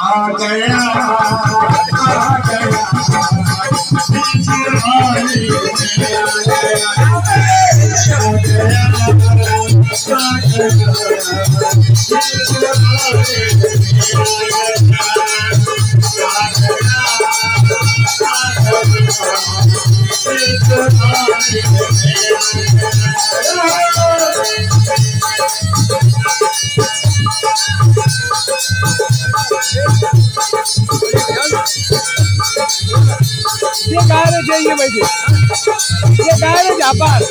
आ गया आ गया ये गायब चाहिए भाई ये गायब जा पार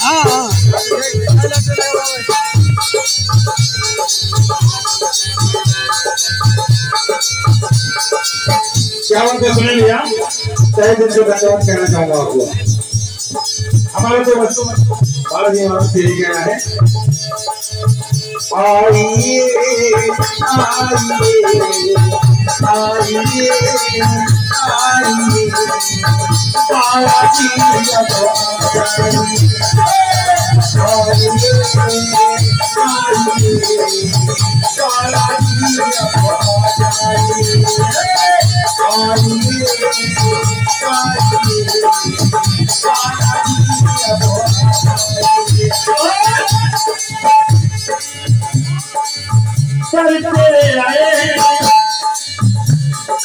हाँ हाँ क्या बात है सुने लिया तय दिन से धन्यवाद कहना चाहूंगा आपको हमारे तो बालाजी महाराज से यही कहना है आइए आइए आइए आइए बालाजी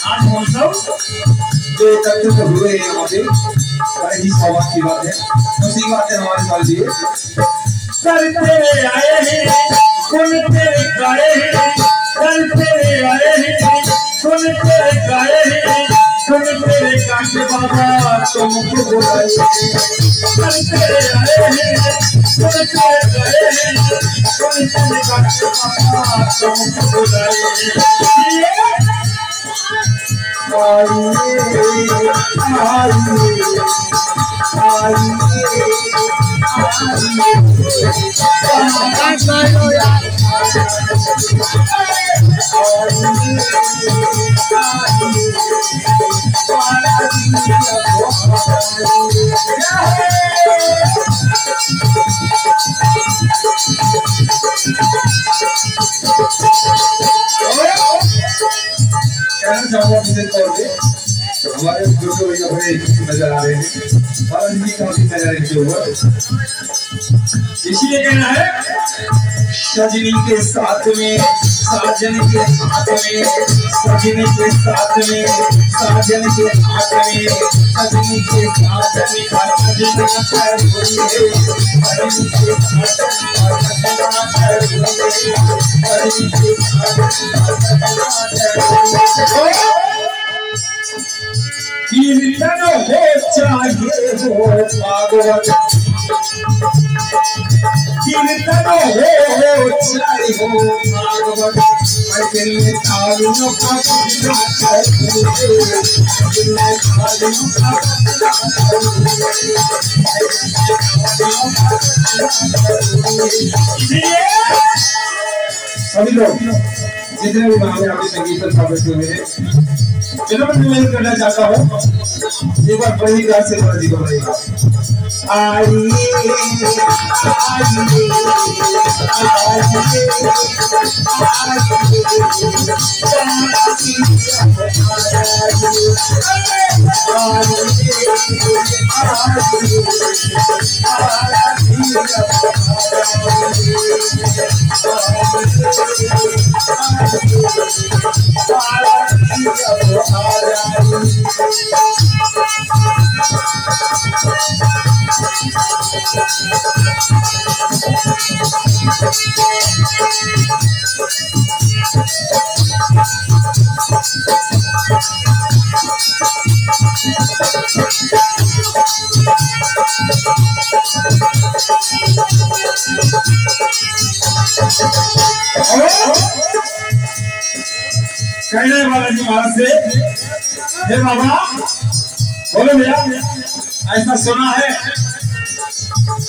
आज मौसम जो एकत्रित हुए हैं हमारे बड़ी ही सौभाग्य की बात है खुशी बात है हमारे साथ लिए सर तेरे आए हैं सुन तेरे गाए हैं सर तेरे आए हैं सुन तेरे गाए हैं सुन तेरे काके बाबा तुमको बुलाए सर तेरे आए हैं सुन तेरे गाए हैं सुन तेरे काके बाबा तुमको बुलाए हमारे बुजुर्ग भैया बड़े नजर आ रहे हैं बालाजी जी काफी नजर इनके ऊपर इसलिए कहना है सजनी के साथ में साजन के हाथ में सजनी के साथ में साजन के हाथ में सजनी के साथ में सजनी के साथ में सजनी के कीर्तन हो चाहिए हो भागवत कीर्तन हो चाहिए हो भागवत अकेले तालियों का बजना चाहिए अकेले तालियों का बजना चाहिए सभी लोग जितने भी हमारे आपके संगीत पर बैठे हुए हैं जिन्होंने मैं निवेदन करना चाहता हूँ एक बार बड़ी प्यार से बालाजी को बोलेगा आइए कहने बालाजी महाराज से हे बाबा बोलो भैया ऐसा सुना है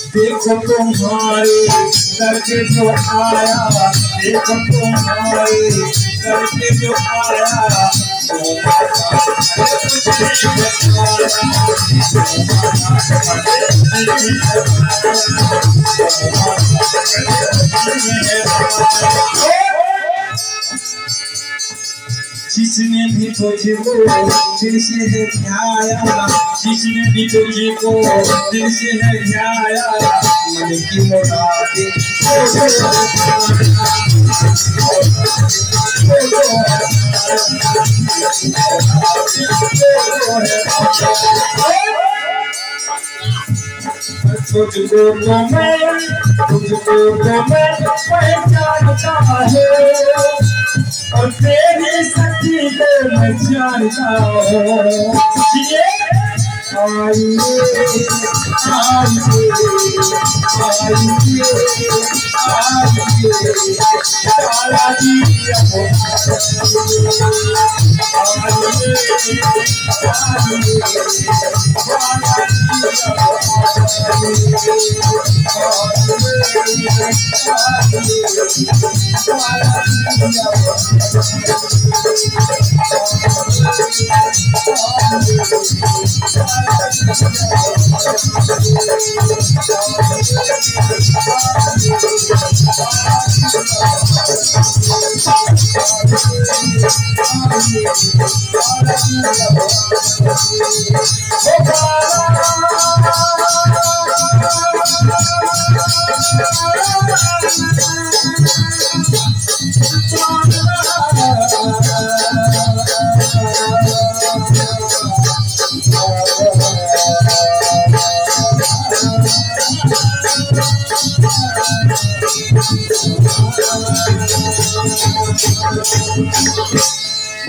देखो तुम्हारे करके जो आया देखो तुम्हारे करके जो आया जिसने भी तुझको दिल से है ध्याया, जिसने भी तुझको दिल से है ध्याया, मन की मुरादें तुझको तो मैं पहचानता है और तेरी शक्ति को मैं जानता हूँ। आइए आइए आइए बालाजी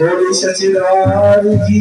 बोली सचिदार की